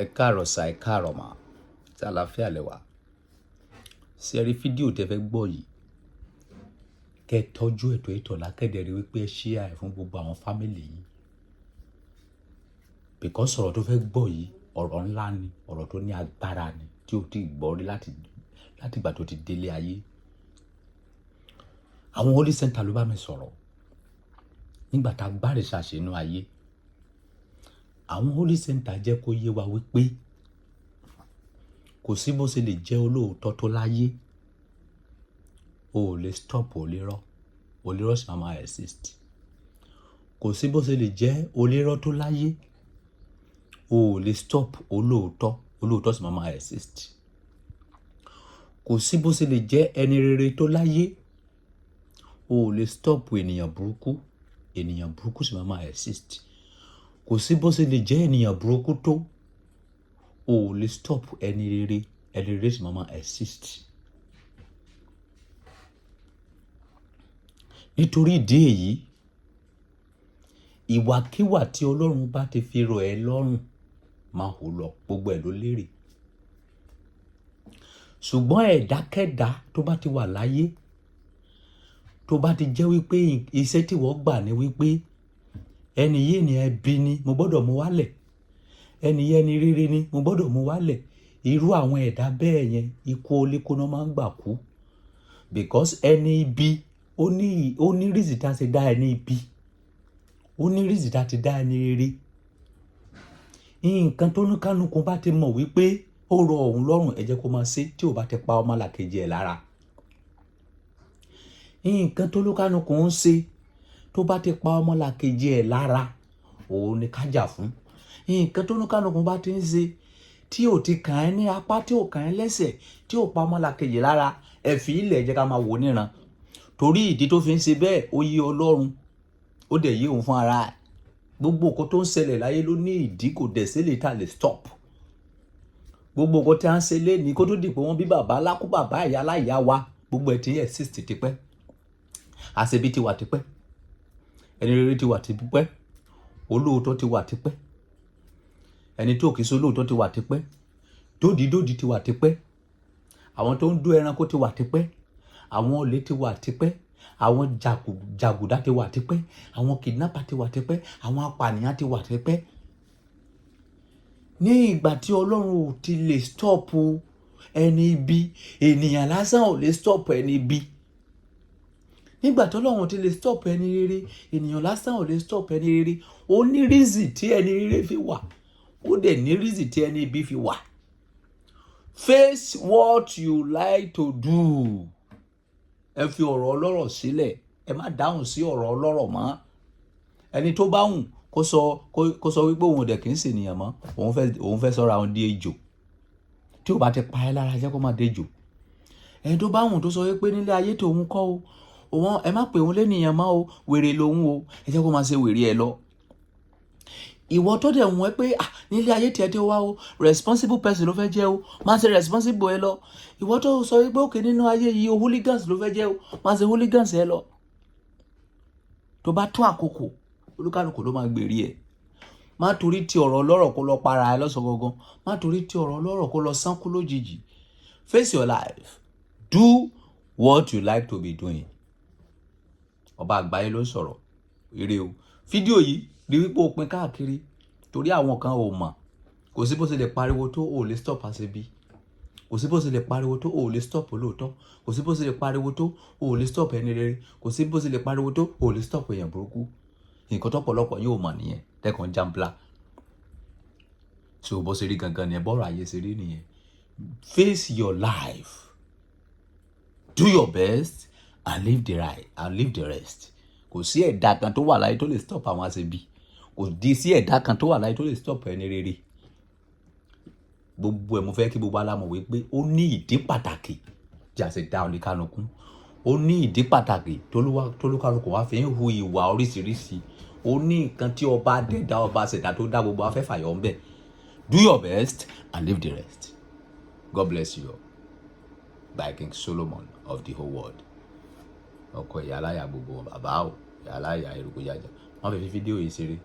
Ẹ káàárọ̀ sà, ẹ káàárọ̀ mà, tí àlàáfíà lẹ wà. Ṣé ẹ rí fídíò tẹ́ fẹ́ gbọ́ yìí? Kẹ́ tọ́jú ètò ìtọ́lá kẹ́dẹ̀ rí wípé ẹ share fún gbogbo àwọn fámìlì yìí. Because ọ̀rọ̀ tó fẹ́ gbọ́ yìí, ọ̀rọ̀ ńlá ni, ọ̀rọ̀ tó ní agbára ni, tí o ti gbọ́ rí láti ìgbà tó ti délé ayé. Àwọn Holy Center ló bá mi sọ̀rọ̀ nígbà tá a gbáre ṣàṣínú ayé. Àwọn Holy Center jẹ́ kó yé wa wípé kò sí bó ṣe lè jẹ́ olóòótọ́ tó láyé, o ò lè stop olérò sì máa exist. Kò sí bó ṣe lè jẹ́ olérò tó láyé, o ò lè stop olóòótọ́ sì máa exist. Kò sí bó ṣe lè jẹ́ ẹni rere tó láyé, o ò lè stop ènìyàn burúkú sì máa exist. Kò sí bó ṣe lè jẹ́ ènìyàn burúkú tó, o ò lè stop ẹni rere sì máa exist. Nítorí ìdí èyí, ìwàkíwà tí Ọlọ́run bá ti fi rọ̀ ẹ́ lọ́rùn máa hù lọ, gbogbo ẹ̀ ló lérè. Ṣùgbọ́n ẹ̀dákẹ́dá tó bá ti wà láyé, tó bá ti jẹ́ wípé iṣẹ́ tí wọ́n gbà ní wípé ẹni yìí ni ẹbí ni mo gbọ́dọ̀ mú wálẹ̀, ẹni yẹn ni rere ni mo gbọ́dọ̀ mú wálẹ̀, irú àwọn ẹ̀dá bẹ́ẹ̀ yẹn ikú olékóná máa ń gbà kú. Because ẹni ibi ó ní reason tá a ṣe dá ẹni ibi, ó ní reason tá a ti dá ẹni rere. Nǹkan tó ní kánukun bá ti mọ̀ wípé ó rọ òun lọ́rùn, ẹ jẹ́ kó máa ṣe tí ò bá ti pa ọmọlàkejì ẹ̀ lára. Nǹkan tó ní kánukun ń ṣe tó bá ti pa ọmọlàkejì ẹ̀ lára, òun ni ká jà fún. Nǹkan tó ní kánukun bá ti ń ṣe tí ò ti kàn ẹ́ ní apá, tí ò kàn ẹ́ lẹ́sẹ̀, tí ò pa ọmọlàkejì lára, ẹ fi ilẹ̀ jẹ́ ká máa wò níran. Torí ìdí tó fi ń ṣe bẹ́ẹ̀, ó yé Ọlọ́run, ó dẹ̀ yé òun fún ara ẹ̀. Gbogbo nǹkan tó ń ṣẹlẹ̀ láyé ló ní ìdí, kò dẹ̀ sí lè ta lè stop. Gbogbo nǹkan tí a ń ṣe lénìí kó tó di pé wọ́n bí bàbá alákú bàbá ìyá aláìyá wa, gbogbo ẹ̀ ti exist tipẹ́. Àṣebí ti wà tipẹ́, ẹni rere ti wà tipẹ́, olóòótọ́ ti wà tipẹ́, ẹni tó kìí ṣe olóòótọ́ ti wà tipẹ́, dòdì ti wà tipẹ́, àwọn tó ń dó ẹranko ti wà tipẹ́, àwọn olè ti wà tipẹ́, àwọn jàgùdá ti wà tipẹ́, àwọn kidnapper ti wà tipẹ́, àwọn apànìyàn ti wà tipẹ́. Ní ìgbà tí Ọlọ́run ò ti lè stop ẹni ibi, ènìyàn lásán ò lè stop ẹni ibi. Nígbà tí Ọlọ́run ò ti lè stop ẹni rere, ènìyàn lásán ò lè stop ẹni rere. Ó ní reason tí ẹni rere fi wà, ó dẹ̀ ní reason tí ẹni ibi fi wà. Face what you like to do. Ẹ fi ọ̀rọ̀ ọlọ́rọ̀ sílẹ̀, ẹ má dáhùn sí ọ̀rọ̀ ọlọ́rọ̀ mọ́. Ẹni tó bá hùn kó sọ wípé òun dẹ̀ kì í ṣe ènìyàn mọ́, òun fẹ́ sọ́ra òun di ejò. Tí ò bá ti pa ẹ́ lára, jẹ́ kó má dejò. Ẹni tó bá hùn tó sọ wípé nílé ayé tòun kọ́ o, ẹ má pè òun lénìyàn mọ́ o, wèrè lòun o, ẹ jẹ́ kó máa ṣe wèrè ẹ lọ. Ìwọ tó dẹ̀ wọ́n pé nílé ayé tiẹ̀ tí ó wá o, responsible person ló fẹ́ jẹ́ o, máa ṣe responsible ẹ lọ. Ìwọ tó sọ wípé òkè nínú ayé yìí o, hooligans ló fẹ́ jẹ́ o, máa ṣe hooligans ẹ lọ. Tó bá tó àkókò, olúkálùkù ló máa gbèrè ẹ̀. Má torí ti ọ̀rọ̀ ọlọ́rọ̀ kó lọ para ẹ lọ́sàn gangan, má torí ti ọ̀rọ̀ ọlọ́rọ̀ kó lọ sánkú lójijì. Face your life. Do what you like to be doing. Ọba àgbáyé ló sọ̀rọ̀. Ire o. Fídíò yìí rí wípé ó pín káàkiri torí àwọn kan ò mọ̀. Kò sí bó ṣe lè pariwo tó, o ò lè stop àṣebí. Kò sí bó ṣe lè pariwo tó, o ò lè stop olóòótọ́. Kò sí bó ṣe lè pariwo tó, o ò lè stop ẹni rere. Kò sí bó ṣe lè pariwo tó, o ò lè stop èèyàn burúkú. Nǹkan tó pọ̀lọpọ̀ yóò mọ̀ nìyẹn, tẹ́kàn jambla. So bó ṣe rí gangan nìyẹn, bọ́rọ̀ ayé ṣe rí nìyẹn. Face your life. Do your best and leave the rest. Kò sí ẹ̀dá kan tó wà láyé tó lè stop àwọn àṣebí. Kò sí ẹ̀dá kan tó wà láyé tó lè stop ẹni rere. Gbogbo ẹ̀ mo fẹ́ kí gbogbo alámọ̀ wípé ó ní ìdí pàtàkì tí a ṣe dá oníkánukú. Ó ní ìdí pàtàkì tólúkálùkù wá fi ń hu ìwà oríṣiríṣi. Ó ní nǹkan tí ọba dẹ̀dá ọba ṣẹ̀dá tó dá gbogbo afẹ́fà yọ̀ ń bẹ̀. Do your best and leave the rest. God bless you all. By King Solomon of the whole world. Ọkọ ìyá aláya gbogbo bàbá o, ìyá aláya eruku jájà. Wọ́n fi fídíò yìí ṣeré.